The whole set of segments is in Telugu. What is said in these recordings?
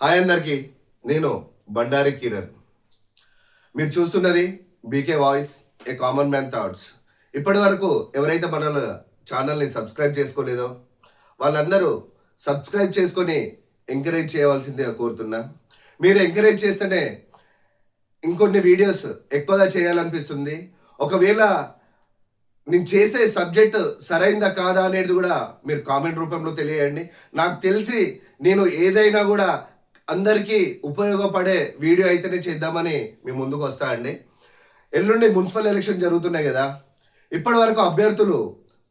హాయ్ అందరికీ, నేను బండారి కిరణ్. మీరు చూస్తున్నది BK voice, a common man thoughts. ఇప్పటి వరకు ఎవరైతే మన ఛానల్ని సబ్స్క్రైబ్ చేసుకోలేదో వాళ్ళందరూ సబ్స్క్రైబ్ చేసుకొని ఎంకరేజ్ చేయవలసిందిగా కోరుతున్నా. మీరు ఎంకరేజ్ చేస్తేనే ఇంకొన్ని వీడియోస్ ఎక్కువగా చేయాలనిపిస్తుంది. ఒకవేళ నేను చేసే సబ్జెక్ట్ సరైందా కాదా అనేది కూడా మీరు కామెంట్ రూపంలో తెలియజేయండి. నాకు తెలిసి నేను ఏదైనా కూడా అందరికీ ఉపయోగపడే వీడియో అయితేనే చేద్దామని మీ ముందుకు వస్తా అండి. ఎల్లుండి మున్సిపల్ ఎలక్షన్ జరుగుతున్నాయి కదా. ఇప్పటి వరకు అభ్యర్థులు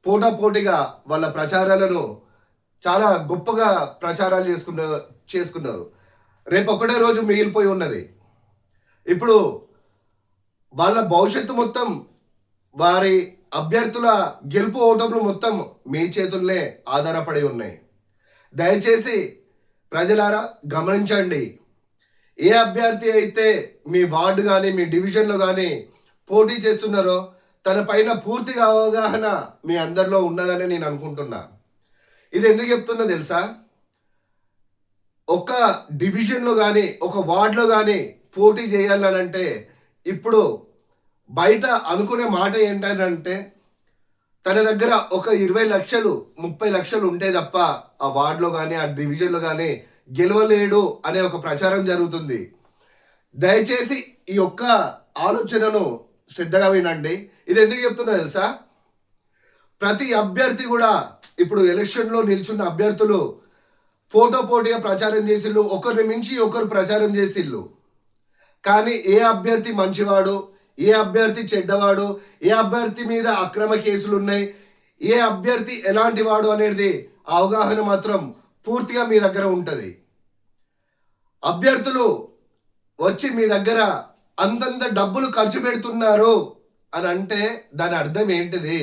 పోటాపోటీగా వాళ్ళ ప్రచారాలను చాలా గొప్పగా ప్రచారాలు చేసుకున్నారు. రేపు ఒకటే రోజు మిగిలిపోయి ఉన్నది. ఇప్పుడు వాళ్ళ భవిష్యత్తు మొత్తం, వారి అభ్యర్థుల గెలుపు ఓటములు మొత్తం మీ చేతుల్లో ఆధారపడి ఉన్నాయి. దయచేసి ప్రజలారా గమనించండి. ఏ అభ్యర్థి అయితే మీ వార్డు కానీ మీ డివిజన్లో కానీ పోటీ చేస్తున్నారో తన పైన పూర్తిగా అవగాహన మీ అందరిలో ఉన్నదని నేను అనుకుంటున్నా. ఇది ఎందుకు చెప్తున్నా తెలుసా? ఒక డివిజన్లో కానీ ఒక వార్డులో కానీ పోటీ చేయాలనంటే ఇప్పుడు బయట అనుకునే మాట ఏంటంటే తన దగ్గర ఒక 20 లక్షలు 30 లక్షలు ఉంటే తప్ప ఆ వార్డులో కానీ ఆ డివిజన్లో కానీ గెలవలేడు అనే ఒక ప్రచారం జరుగుతుంది. దయచేసి ఈ యొక్క ఆలోచనను శ్రద్ధగా వినండి. ఇది ఎందుకు చెప్తున్నా తెలుసా? ప్రతి అభ్యర్థి కూడా ఇప్పుడు ఎలక్షన్లో నిల్చున్న అభ్యర్థులు పోటాపోటీగా ప్రచారం చేసిళ్ళు, ఒకరిని మించి ఒకరు ప్రచారం చేసిళ్ళు. కానీ ఏ అభ్యర్థి మంచివాడు, ఏ అభ్యర్థి చెడ్డవాడు, ఏ అభ్యర్థి మీద అక్రమ కేసులు ఉన్నాయి, ఏ అభ్యర్థి ఎలాంటి వాడు అనేది అవగాహన మాత్రం పూర్తిగా మీ దగ్గర ఉంటుంది. అభ్యర్థులు వచ్చి మీ దగ్గర అంతంత డబ్బులు ఖర్చు పెడుతున్నారు అని అంటే దాని అర్థం ఏంటిది?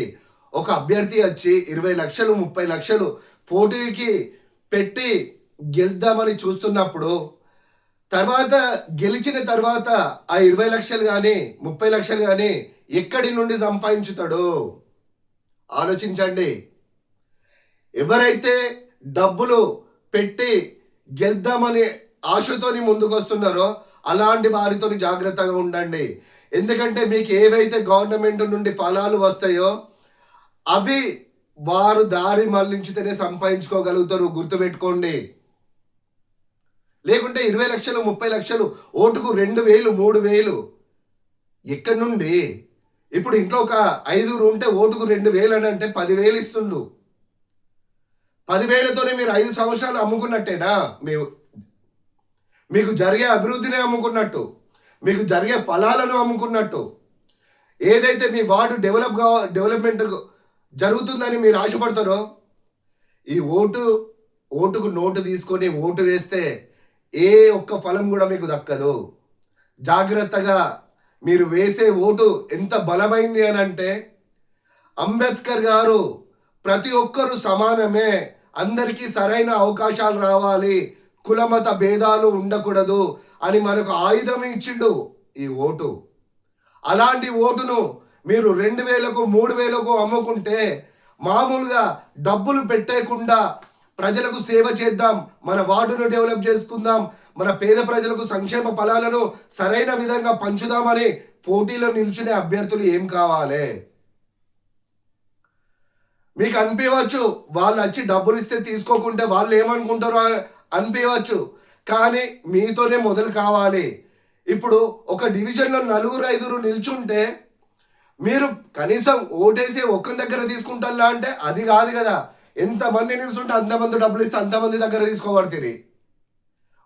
ఒక అభ్యర్థి వచ్చి 20 లక్షలు 30 లక్షలు పోటీకి పెట్టి గెలుద్దామని చూస్తున్నప్పుడు తర్వాత గెలిచిన తర్వాత ఆ 20 లక్షలు కానీ 30 లక్షలు కానీ ఎక్కడి నుండి సంపాదించుతాడు? ఆలోచించండి. ఎవరైతే డబ్బులు పెట్టి గెలుద్దామని ఆశతోని ముందుకు వస్తున్నారో అలాంటి వారితో జాగ్రత్తగా ఉండండి. ఎందుకంటే మీకు ఏవైతే గవర్నమెంట్ నుండి ఫలాలు వస్తాయో అవి వారు దారి మళ్లించితేనే సంపాదించుకోగలుగుతారు, గుర్తుపెట్టుకోండి. లేకుంటే 20 లక్షలు 30 లక్షలు ఓటుకు 2,000 3,000 ఎక్కడి నుండి? ఇప్పుడు ఇంట్లో ఒక 5 ఉంటే ఓటుకు 2,000 అని అంటే 10,000 ఇస్తుండు. 10,000తోనే మీరు 5 సంవత్సరాలు అమ్ముకున్నట్టేనా? మీకు జరిగే అభివృద్ధిని అమ్ముకున్నట్టు, మీకు జరిగే ఫలాలను అమ్ముకున్నట్టు. ఏదైతే మీ వార్డు డెవలప్మెంట్ జరుగుతుందని మీరు ఆశపడతారో ఈ ఓటుకు నోటు తీసుకొని ఓటు వేస్తే ఏ ఒక్క ఫలం కూడా మీకు దక్కదు. జాగ్రత్తగా మీరు వేసే ఓటు ఎంత బలమైంది అని అంటే, అంబేద్కర్ గారు ప్రతి ఒక్కరూ సమానమే, అందరికీ సరైన అవకాశాలు రావాలి, కులమత భేదాలు ఉండకూడదు అని మనకు ఆయుధం ఇచ్చిండు ఈ ఓటు. అలాంటి ఓటును మీరు 2,000కు 3,000కు అమ్ముకుంటే మామూలుగా డబ్బులు పెట్టేయకుండా ప్రజలకు సేవ చేద్దాం, మన వార్డును డెవలప్ చేసుకుందాం, మన పేద ప్రజలకు సంక్షేమ ఫలాలను సరైన విధంగా పంచుదామని పోటీలో నిల్చునే అభ్యర్థులు ఏం కావాలి? మీకు అనిపించవచ్చు వాళ్ళు వచ్చి డబ్బులు ఇస్తే తీసుకోకుంటే వాళ్ళు ఏమనుకుంటారో అనిపించవచ్చు, కానీ మీతోనే మొదలు కావాలి. ఇప్పుడు ఒక డివిజన్లో 4-5 నిల్చుంటే మీరు కనీసం ఓటేసి ఒక్కరి దగ్గర తీసుకుంటారా అంటే అది కాదు కదా. ఎంతమంది నిలుచుంటే అంతమంది డబ్బులు ఇస్తే అంతమంది దగ్గర తీసుకోబడుతుంది.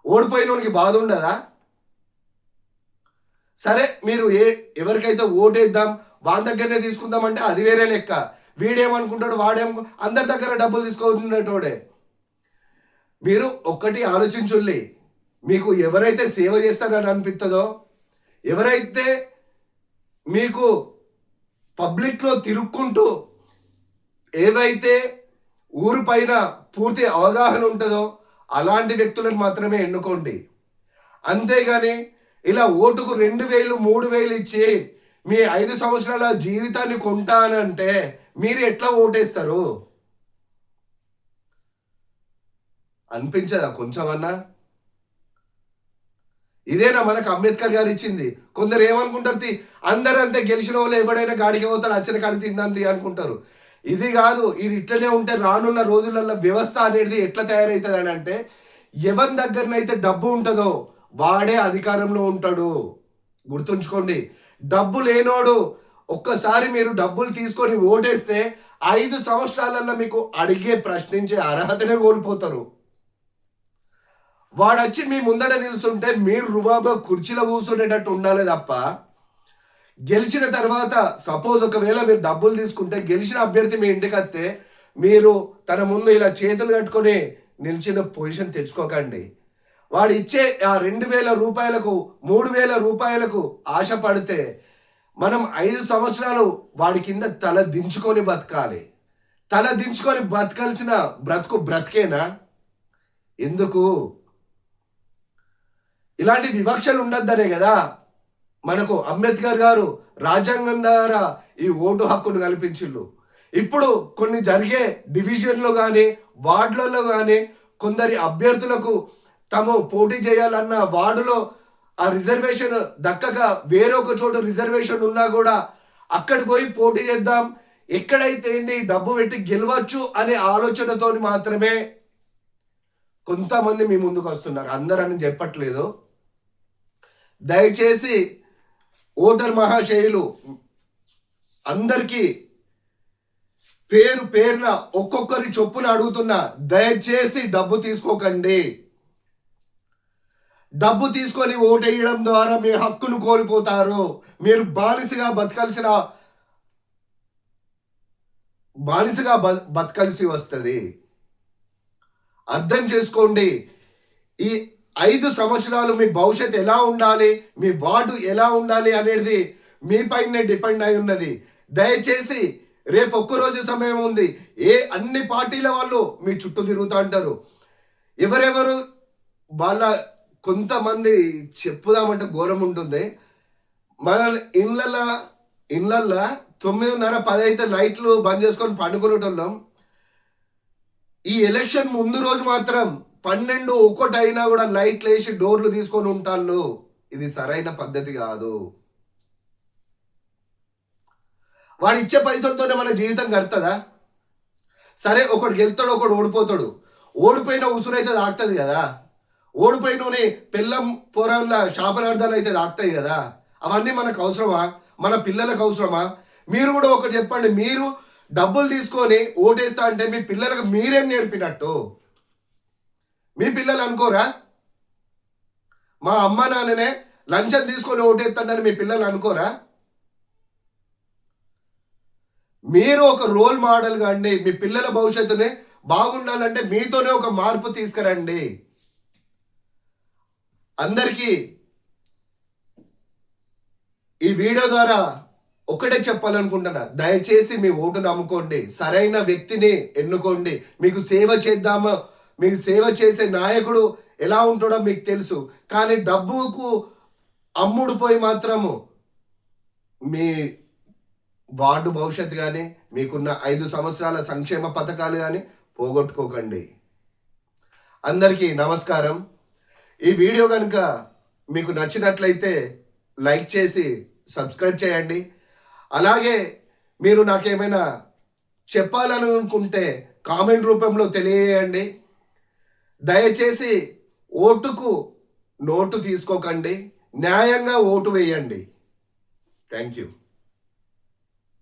ఓడిపోయిన వానికి బాధ ఉండదా? సరే, మీరు ఎవరికైతే ఓటేద్దాం వాళ్ళ దగ్గరనే తీసుకుందామంటే అది వేరే లెక్క. వీడేమనుకుంటాడు, అందరి దగ్గర డబ్బులు తీసుకుంటున్నటోడే. మీరు ఒక్కటి ఆలోచించుల్లి, మీకు ఎవరైతే సేవ చేస్తారని అనిపిస్తుందో, ఎవరైతే మీకు పబ్లిక్లో తిరుక్కుంటూ ఏవైతే ఊరు పైన పూర్తి అవగాహన ఉంటుందో అలాంటి వ్యక్తులను మాత్రమే ఎన్నుకోండి. అంతేగాని ఇలా ఓటుకు 2,000 3,000 ఇచ్చి మీ 5 సంవత్సరాల జీవితాన్ని కొంటానంటే మీరు ఎట్లా ఓటేస్తారు? అనిపించదా కొంచెమన్నా? ఇదేనా మనకు అంబేద్కర్ గారు ఇచ్చింది? కొందరు ఏమనుకుంటారు, అందరూ అంతే, గెలిచిన వాళ్ళు ఎవడైనా గాడికి పోతాడు, అచ్చిన కాడికి తిందాంతి అనుకుంటారు. ఇది కాదు. ఇది ఇట్లనే ఉంటే రానున్న రోజులలో వ్యవస్థ అనేది ఎట్లా తయారవుతుంది అని అంటే, ఎవరి దగ్గరనైతే డబ్బు ఉంటుందో వాడే అధికారంలో ఉంటాడు. గుర్తుంచుకోండి. డబ్బు లేనోడు ఒక్కసారి మీరు డబ్బులు తీసుకొని ఓటేస్తే 5 సంవత్సరాలలో మీకు అడిగే ప్రశ్నించే అర్హతనే కోల్పోతారు. వాడొచ్చి మీ ముందట నిలుస్తుంటే మీరు రుబాబా కుర్చీలో కూర్చునేటట్టు ఉండాలి తప్ప, గెలిచిన తర్వాత సపోజ్ ఒకవేళ మీరు డబ్బులు తీసుకుంటే గెలిచిన అభ్యర్థి మీ ఇంటికి వస్తే మీరు తన ముందు ఇలా చేతులు కట్టుకొని నిలిచిన పొజిషన్ తెచ్చుకోకండి. వాడు ఇచ్చే ఆ 2,000 రూపాయలకు 3,000 రూపాయలకు ఆశపడితే మనం 5 సంవత్సరాలు వాడి కింద తల దించుకొని బతకాలి. తల దించుకొని బతకాల్సిన బ్రతికేనా? ఎందుకు? ఇలాంటి వివక్షలు ఉండద్దనే కదా మనకు అంబేద్కర్ గారు రాజ్యాంగం ద్వారా ఈ ఓటు హక్కును కల్పించిళ్ళు. ఇప్పుడు కొన్ని జరిగే డివిజన్లో కానీ వార్డులలో కానీ కొందరి అభ్యర్థులకు తాము పోటీ చేయాలన్న వార్డులో ఆ రిజర్వేషన్ దక్కక వేరొక చోట రిజర్వేషన్ ఉన్నా కూడా అక్కడికి పోయి పోటీ చేద్దాం, ఎక్కడైతే ఏంది డబ్బు పెట్టి గెలవచ్చు అనే ఆలోచనతో మాత్రమే కొంతమంది మీ ముందుకు వస్తున్నారు. అందరని చెప్పట్లేదు. దయచేసి ఓటర్ మహాశయులు అందరికీ పేరున ఒక్కొక్కరి చొప్పున అడుగుతున్నా, దయచేసి డబ్బు తీసుకోకండి. డబ్బు తీసుకొని ఓటేయడం ద్వారా మీ హక్కును కోల్పోతారు. మీరు బానిసగా బతకాల్సి వస్తుంది. అర్థం చేసుకోండి. ఈ 5 సంవత్సరాలు మీ భవిష్యత్తు ఎలా ఉండాలి, మీ వార్డు ఎలా ఉండాలి అనేది మీ పైనే డిపెండ్ అయి ఉన్నది. దయచేసి రేపు ఒక్కరోజు సమయం ఉంది. అన్ని పార్టీల వాళ్ళు మీ చుట్టూ తిరుగుతూ అంటారు. ఎవరెవరు వాళ్ళ కొంతమంది చెప్పుదామంటే ఘోరం ఉంటుంది. మన ఇళ్ళల్లో 9:30, 10 అయితే లైట్లు బంద్ చేసుకొని పండుకునేటోళ్ళం. ఈ ఎలక్షన్ ముందు రోజు మాత్రం 12, 1 అయినా కూడా లైట్లు వేసి డోర్లు తీసుకొని ఉంటాళ్ళు. ఇది సరైన పద్ధతి కాదు. వాడు ఇచ్చే పైసలతోనే మన జీవితం గడుతుందా? సరే, ఒకడు గెలుతాడు, ఒకడు ఓడిపోతాడు. ఓడిపోయిన ఉసురైతే తాకుతుంది కదా. ఓడిపోయినోని పిల్లం పోరాళ్ళ శాపనార్థాలు అయితే తాకుతాయి కదా. అవన్నీ మనకు అవసరమా? మన పిల్లలకు అవసరమా? మీరు కూడా ఒకటి చెప్పండి. మీరు డబ్బులు తీసుకొని ఓటేస్తా అంటే మీ పిల్లలకు మీరేం నేర్పినట్టు? మీ పిల్లలు అనుకోరా? మా అమ్మ నాన్ననే లంచం తీసుకొని ఓటేస్తాడని మీ పిల్లలు అనుకోరా? మీరు ఒక రోల్ మోడల్ కాండి. మీ పిల్లల భవిష్యత్తుని బాగుండాలంటే మీతోనే ఒక మార్పు తీసుకురండి. అందరికీ ఈ వీడియో ద్వారా ఒకటే చెప్పాలనుకుంటున్నా, దయచేసి మీ ఓటు నమ్ముకోండి. సరైన వ్యక్తిని ఎన్నుకోండి. మీకు సేవ చేసే నాయకుడు ఎలా ఉంటాడో మీకు తెలుసు. కానీ డబ్బుకు అమ్ముడుపోయి మాత్రము మీ వార్డు భవిష్యత్తు కానీ మీకున్న 5 సంవత్సరాల సంక్షేమ పథకాలు కానీ పోగొట్టుకోకండి. అందరికీ నమస్కారం. ఈ వీడియో కనుక మీకు నచ్చినట్లయితే లైక్ చేసి సబ్స్క్రైబ్ చేయండి. అలాగే మీరు నాకేమైనా చెప్పాలనుకుంటే కామెంట్ రూపంలో తెలియజేయండి. దయచేసి ఓటుకు నోటు తీసుకోకండి. న్యాయంగా ఓటు వేయండి. Thank you.